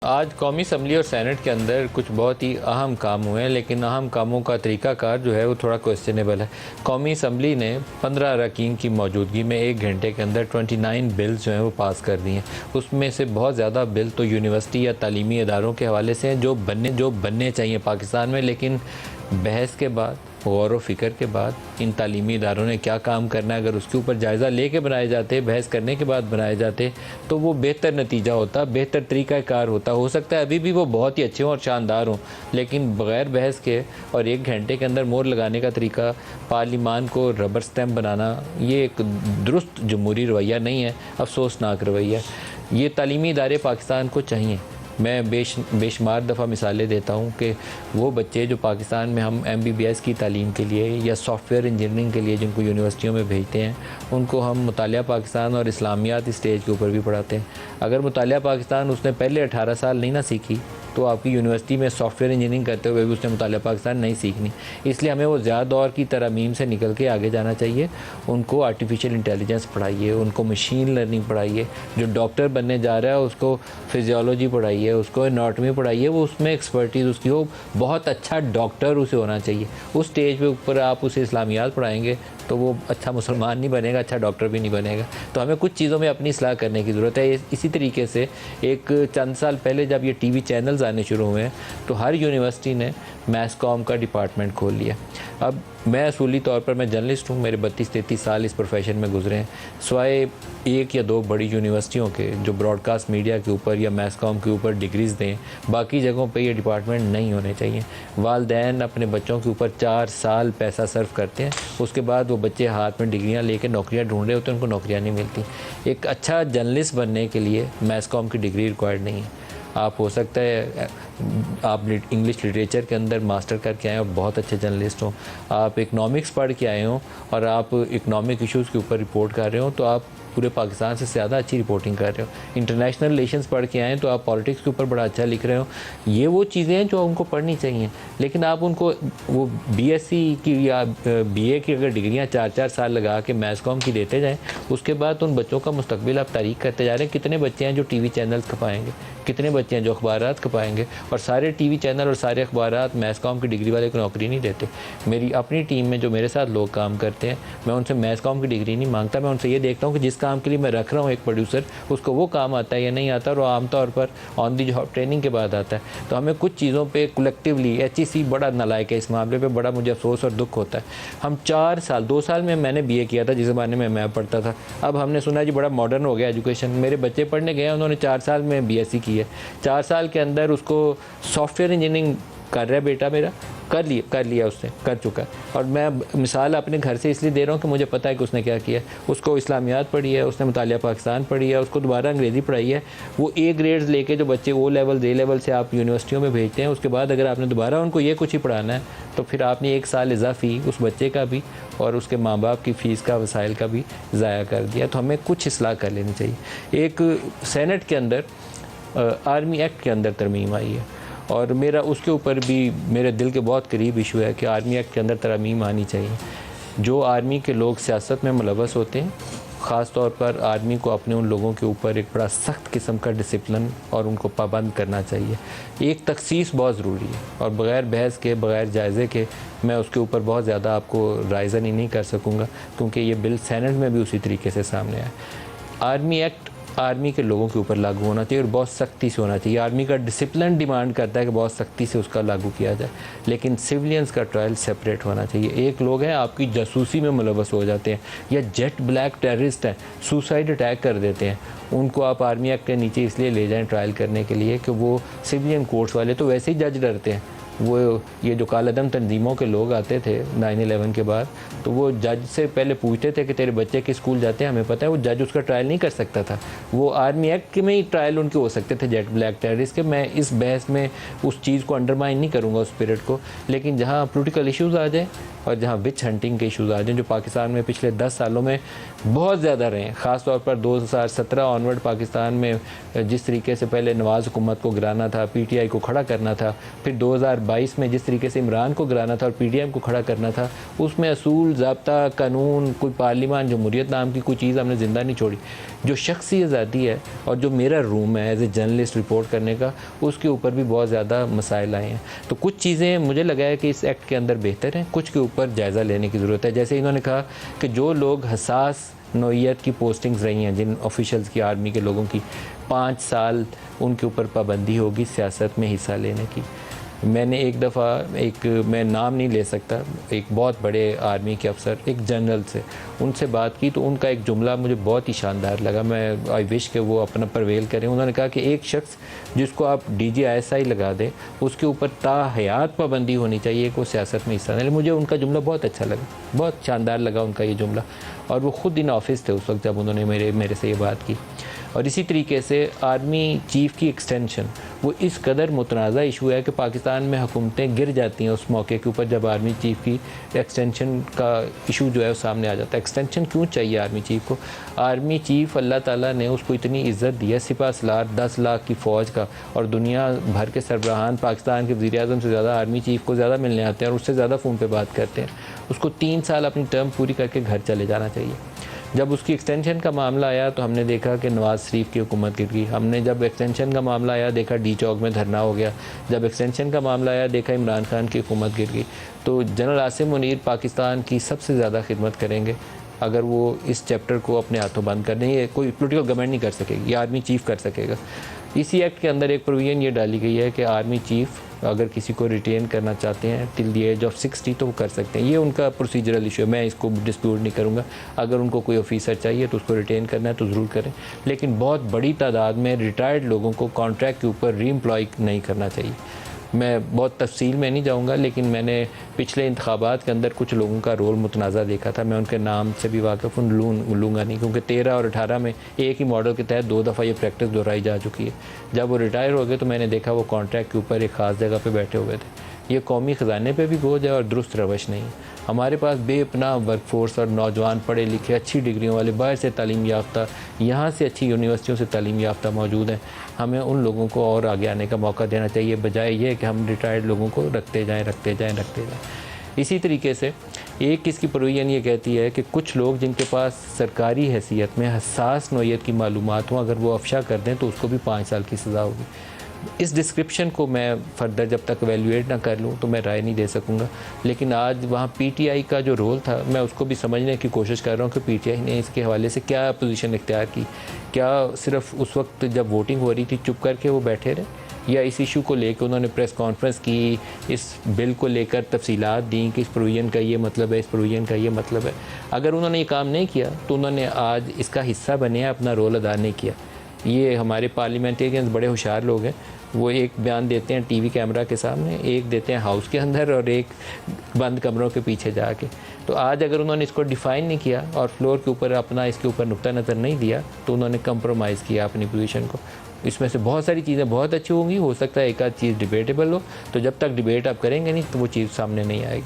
आज कौमी असम्बली और सेनेट के अंदर कुछ बहुत ही अहम काम हुए हैं, लेकिन अहम कामों का तरीक़ाकार जो है वो थोड़ा क्वेश्चनेबल है। कौमी असम्बली ने 15 अरकान की मौजूदगी में 1 घंटे के अंदर 29 बिल्स जो हैं वो पास कर दिए हैं। उसमें से बहुत ज़्यादा बिल तो यूनिवर्सिटी या तालीमी इदारों के हवाले से हैं जो बनने चाहिए पाकिस्तान में, लेकिन बहस के बाद, गौर व फ़िक्र के बाद इन तालीमी इदारों ने क्या काम करना है, अगर उसके ऊपर जायज़ा लेके बनाए जाते, बहस करने के बाद बनाए जाते, तो वो बेहतर नतीजा होता, बेहतर तरीक़ाकार होता। हो सकता है अभी भी वो बहुत ही अच्छे हों और शानदार हों, लेकिन बग़ैर बहस के और 1 घंटे के अंदर मोहर लगाने का तरीका, पार्लिमान को रबर स्टैम्प बनाना, ये एक दुरुस्त जमहूरी रवैया नहीं है, अफसोसनाक रवैया। ये तालीमी इदारे पाकिस्तान को चाहिए। मैं बेशुमार दफ़ा मिसालें देता हूँ कि वो बच्चे जो पाकिस्तान में हम MBBS की तालीम के लिए या सॉफ्टवेयर इंजीनियरिंग के लिए जिनको यूनिवर्सिटियों में भेजते हैं, उनको हम मुतालिया पाकिस्तान और इस्लामियात स्टेज के ऊपर भी पढ़ाते हैं। अगर मुतालिया पाकिस्तान उसने पहले 18 साल नहीं ना सीखी, तो आपकी यूनिवर्सिटी में सॉफ्टवेयर इंजीनियरिंग करते हुए भी उसने मुतालिया पाकिस्तान नहीं सीखनी। इसलिए हमें वो ज़्यादा दौर की तरमीम से निकल के आगे जाना चाहिए। उनको आर्टिफिशियल इंटेलिजेंस पढ़ाइए, उनको मशीन लर्निंग पढ़ाइए। जो डॉक्टर बनने जा रहा है उसको फिजियोलॉजी पढ़ाइए, उसको एनाटॉमी पढ़ाइए, वो उसमें एक्सपर्टीज़ उसकी हो, बहुत अच्छा डॉक्टर उसे होना चाहिए। उस स्टेज पे ऊपर आप उसे इस्लामियात पढ़ाएंगे तो वो अच्छा मुसलमान नहीं बनेगा, अच्छा डॉक्टर भी नहीं बनेगा। तो हमें कुछ चीज़ों में अपनी इस्लाह करने की ज़रूरत है। इसी तरीके से एक चंद साल पहले जब ये TV चैनल्स आने शुरू हुए हैं, तो हर यूनिवर्सिटी ने मैस कॉम का डिपार्टमेंट खोल लिया। अब मैं असूली तौर पर मैं जर्नलिस्ट हूँ, मेरे 32-33 साल इस प्रोफेशन में गुजरे हैं। सिवाय 1 या 2 बड़ी यूनिवर्सिटियों के जो ब्रॉडकास्ट मीडिया के ऊपर या मैस कॉम के ऊपर डिग्रीज़ दें, बाकी जगहों पे ये डिपार्टमेंट नहीं होने चाहिए। वालिदैन अपने बच्चों के ऊपर 4 साल पैसा सर्व करते हैं, उसके बाद वो बच्चे हाथ में डिग्रियाँ लेके नौकरियाँ ढूंढ रहे होते हैं, उनको नौकरियाँ नहीं मिलती। एक अच्छा जर्नलिस्ट बनने के लिए मैस कॉम की डिग्री रिक्वायर्ड नहीं है। आप हो सकता है आप इंग्लिश लिटरेचर के अंदर मास्टर करके आए और बहुत अच्छे जर्नलिस्ट हों, आप इकनॉमिक्स पढ़ के आए हों और आप इकनॉमिक इश्यूज़ के ऊपर रिपोर्ट कर रहे हो, तो आप पूरे पाकिस्तान से ज़्यादा अच्छी रिपोर्टिंग कर रहे हो। इंटरनेशनल रिलेशंस पढ़ के आए तो आप पॉलिटिक्स के ऊपर बड़ा अच्छा लिख रहे हो। ये वो चीज़ें हैं जो उनको पढ़नी चाहिए, लेकिन आप उनको वो BSc की या BA की अगर डिग्रियाँ 4-4 साल लगा के मैस कॉम की देते जाएँ, उसके बाद उन बच्चों का मुस्तकबिल आप तारीख करते जा रहे हैं। कितने बच्चे हैं जो TV चैनल्स खपाएँगे, कितने बच्चे हैं जो अखबारात खपाएँगे, और सारे TV चैनल और सारे अखबारात मैस कॉम की डिग्री वाले को नौकरी नहीं देते। मेरी अपनी टीम में जो मेरे साथ लोग काम करते हैं, मैं उनसे मैस कॉम की डिग्री नहीं मांगता, मैं उनसे ये देखता हूँ कि जिस काम के लिए मैं रख रहा हूँ एक प्रोड्यूसर, उसको वो काम आता है या नहीं आता, और आमतौर पर ऑन दी जॉब ट्रेनिंग के बाद आता है। तो हमें कुछ चीज़ों पे कलेक्टिवली, HEC बड़ा नालायक है इस मामले पे, बड़ा मुझे अफसोस और दुख होता है। हम 4 साल 2 साल में मैंने BA किया था जिस ज़माने में मैं पढ़ता था। अब हमने सुना जी बड़ा मॉडर्न हो गया एजुकेशन। मेरे बच्चे पढ़ने गए, उन्होंने 4 साल में BSc की है। 4 साल के अंदर उसको सॉफ्टवेयर इंजीनियरिंग कर रहा है बेटा मेरा, कर लिया उसने, कर चुका है। और मैं मिसाल अपने घर से इसलिए दे रहा हूँ कि मुझे पता है कि उसने क्या किया। उसको इस्लामियात पढ़ी है, उसने मुतालिया पाकिस्तान पढ़ी है, उसको दोबारा अंग्रेज़ी पढ़ाई है। वो A ग्रेड्स लेके जो बच्चे O लेवल D लेवल से आप यूनिवर्सिटियों में भेजते हैं, उसके बाद अगर आपने दोबारा उनको ये कुछ ही पढ़ाना है, तो फिर आपने 1 साल इजाफी उस बच्चे का भी और उसके माँ बाप की फ़ीस का, वसाइल का भी ज़ाया कर दिया। तो हमें कुछ इस्लाह कर लेनी चाहिए। एक सेनेट के अंदर आर्मी एक्ट के अंदर तरमीम आई है, और मेरा उसके ऊपर भी मेरे दिल के बहुत करीब इशू है कि आर्मी एक्ट के अंदर तरमीम आनी चाहिए। जो आर्मी के लोग सियासत में मुलव्वस होते हैं, ख़ास तौर पर आर्मी को अपने उन लोगों के ऊपर एक बड़ा सख्त किस्म का डिसिप्लिन और उनको पाबंद करना चाहिए। एक तखसीस बहुत ज़रूरी है, और बग़ैर बहस के, बग़ैर जायज़े के मैं उसके ऊपर बहुत ज़्यादा आपको रायज़नी नहीं कर सकूँगा, क्योंकि ये बिल सेनेट में भी उसी तरीके से सामने आया। आर्मी एक्ट आर्मी के लोगों के ऊपर लागू होना चाहिए और बहुत सख्ती से होना चाहिए। आर्मी का डिसिप्लिन डिमांड करता है कि बहुत सख्ती से उसका लागू किया जाए, लेकिन सिविलियंस का ट्रायल सेपरेट होना चाहिए। एक लोग हैं आपकी जासूसी में मुलव्वस हो जाते हैं, या जेट ब्लैक टेररिस्ट हैं, सुसाइड अटैक कर देते हैं, उनको आप आर्मी एक्ट के नीचे इसलिए ले जाएं ट्रायल करने के लिए कि वो सिविलियन कोर्ट्स वाले तो वैसे ही जज डरते हैं। वो ये जो कालादम तंजीमों के लोग आते थे 9/11 के बाद, तो वो जज से पहले पूछते थे कि तेरे बच्चे किस स्कूल जाते हैं, हमें पता है। वो जज उसका ट्रायल नहीं कर सकता था, वो आर्मी एक्ट में ही ट्रायल उनके हो सकते थे जेट ब्लैक टेररिस्ट के। मैं इस बहस में उस चीज़ को अंडरमाइन नहीं करूँगा, उस स्पिरिट को, लेकिन जहाँ पोलिटिकल इशूज़ आ जाए और जहाँ विच हंटिंग के इशूज़ आ जाएँ, जो पाकिस्तान में पिछले 10 सालों में बहुत ज़्यादा रहे हैं, ख़ास तौर पर 2017 ऑनवर्ड पाकिस्तान में जिस तरीके से पहले नवाज़ हुकूमत को गिराना था, PTI को खड़ा करना था, फिर 2022 में जिस तरीके से इमरान को गिराना था और PTM को खड़ा करना था, उसमें असूल, ज़ाब्ता, कानून, कोई पार्लिमान, जमहूरियत नाम की कोई चीज़ हमने ज़िंदा नहीं छोड़ी। जो शख्सी आज़ादी है और जो मेरा रूम है एज ए जर्नलिस्ट रिपोर्ट करने का, उसके ऊपर भी बहुत ज़्यादा मसाइल आए हैं। तो कुछ चीज़ें मुझे लगा है कि इस एक्ट के अंदर बेहतर हैं, कुछ के ऊपर जायज़ा लेने की ज़रूरत है। जैसे इन्होंने कहा कि जो लोग हसास नौइयत की पोस्टिंग्स रही हैं, जिन ऑफिशल्स की, आर्मी के लोगों की, 5 साल उनके ऊपर पाबंदी होगी सियासत में हिस्सा लेने की। मैंने एक दफ़ा मैं नाम नहीं ले सकता, एक बहुत बड़े आर्मी के अफसर, एक जनरल से उनसे बात की, तो उनका एक जुमला मुझे बहुत ही शानदार लगा। मैं आई विश कि वो अपना परवेल करें। उन्होंने कहा कि एक शख्स जिसको आप DGISI लगा दें, उसके ऊपर ताहयात पाबंदी होनी चाहिए कि वो सियासत में हिस्सा ले। मुझे उनका जुमला बहुत अच्छा लगा, बहुत शानदार लगा उनका ये जुमला। और वो ख़ुद इन ऑफिस थे उस वक्त जब उन्होंने मेरे से ये बात की। और इसी तरीके से आर्मी चीफ़ की एक्सटेंशन, वो इस कदर मुतनाज़ा इशू है कि पाकिस्तान में हुकूमतें गिर जाती हैं उस मौके के ऊपर जब आर्मी चीफ़ की एक्सटेंशन का इशू जो है वो सामने आ जाता है। एक्सटेंशन क्यों चाहिए आर्मी चीफ़ को? आर्मी चीफ़ अल्लाह ताला ने उसको इतनी इज़्ज़त दी है, सिपह सलार 10 लाख की फ़ौज का, और दुनिया भर के सरबराहान पाकिस्तान के वज़ीर-ए-आज़म से ज़्यादा आर्मी चीफ़ को ज़्यादा मिलने आते हैं और उससे ज़्यादा फ़ोन पर बात करते हैं। उसको 3 साल अपनी टर्म पूरी करके घर चले जाना चाहिए। जब उसकी एक्सटेंशन का मामला आया तो हमने देखा कि नवाज़ शरीफ की हुकूमत गिर गई। हमने जब एक्सटेंशन का मामला आया देखा डी चौक में धरना हो गया। जब एक्सटेंशन का मामला आया देखा इमरान खान की हुकूमत गिर गई। तो जनरल आसिम मुनीर पाकिस्तान की सबसे ज़्यादा खिदमत करेंगे अगर वो इस चैप्टर को अपने हाथों बंद कर दें। ये कोई पोलिटिकल गवर्नमेंट नहीं कर सकेगी, ये आर्मी चीफ़ कर सकेगा। इसी एक्ट के अंदर एक प्रोविजन ये डाली गई है कि आर्मी चीफ़ अगर किसी को रिटेन करना चाहते हैं टिल द एज ऑफ 60 तो वो कर सकते हैं। ये उनका प्रोसीजरल इशू है, मैं इसको डिस्प्यूट नहीं करूँगा। अगर उनको कोई ऑफिसर चाहिए तो उसको रिटेन करना है तो ज़रूर करें, लेकिन बहुत बड़ी तादाद में रिटायर्ड लोगों को कॉन्ट्रैक्ट के ऊपर रीएम्प्लॉय नहीं करना चाहिए। मैं बहुत तफसील में नहीं जाऊंगा, लेकिन मैंने पिछले इंतखाबात के अंदर कुछ लोगों का रोल मुतनाज़ा देखा था। मैं उनके नाम से भी वाकिफ़ लूँगा नहीं, क्योंकि 13 और 18 में एक ही मॉडल के तहत 2 दफ़ा ये प्रैक्टिस दोहराई जा चुकी है। जब वो रिटायर हो गए तो मैंने देखा वो कॉन्ट्रैक्ट के ऊपर एक ख़ास जगह पर बैठे हुए थे। ये कौमी ख़जाने पे भी बोझ है और दुरुस्त रवश नहीं है। हमारे पास बेपनाह वर्कफोर्स और नौजवान पढ़े लिखे अच्छी डिग्रियों वाले बाहर से तालीम याफ्ता, यहाँ से अच्छी यूनिवर्सिटियों से तालीम याफ्ता मौजूद हैं। हमें उन लोगों को और आगे आने का मौका देना चाहिए, बजाय ये कि हम रिटायर्ड लोगों को रखते जाएँ। इसी तरीके से एक इसकी प्रोविजन ये कहती है कि कुछ लोग जिनके पास सरकारी हैसियत में हसास नौइयत की मालूमात हों, अगर वो अफशा कर दें तो उसको भी 5 साल की सज़ा होगी। इस डिस्क्रिप्शन को मैं फर्दर जब तक एवेलुएट ना कर लूँ तो मैं राय नहीं दे सकूँगा। लेकिन आज वहाँ PTI का जो रोल था मैं उसको भी समझने की कोशिश कर रहा हूँ कि PTI ने इसके हवाले से क्या पोजीशन इख्तियार की। क्या सिर्फ उस वक्त जब वोटिंग हो रही थी चुप करके वो बैठे रहे, या इस इशू को लेकर उन्होंने प्रेस कॉन्फ्रेंस की, इस बिल को लेकर तफसीलात दी कि इस प्रोविजन का ये मतलब है, इस प्रोविजन का ये मतलब है। अगर उन्होंने ये काम नहीं किया तो उन्होंने आज इसका हिस्सा बने, अपना रोल अदा नहीं किया। ये हमारे पार्लियामेंटेरियंस बड़े होशियार लोग हैं, वो एक बयान देते हैं टीवी कैमरा के सामने, एक देते हैं हाउस के अंदर और एक बंद कमरों के पीछे जाके। तो आज अगर उन्होंने इसको डिफ़ाइन नहीं किया और फ्लोर के ऊपर अपना इसके ऊपर नुक्ता नज़र नहीं दिया तो उन्होंने कंप्रोमाइज़ किया अपनी पोजीशन को। इसमें से बहुत सारी चीज़ें बहुत अच्छी होंगी, हो सकता है एक आध चीज़ डिबेटेबल हो, तो जब तक डिबेट आप करेंगे नहीं तो वो चीज़ सामने नहीं आएगी।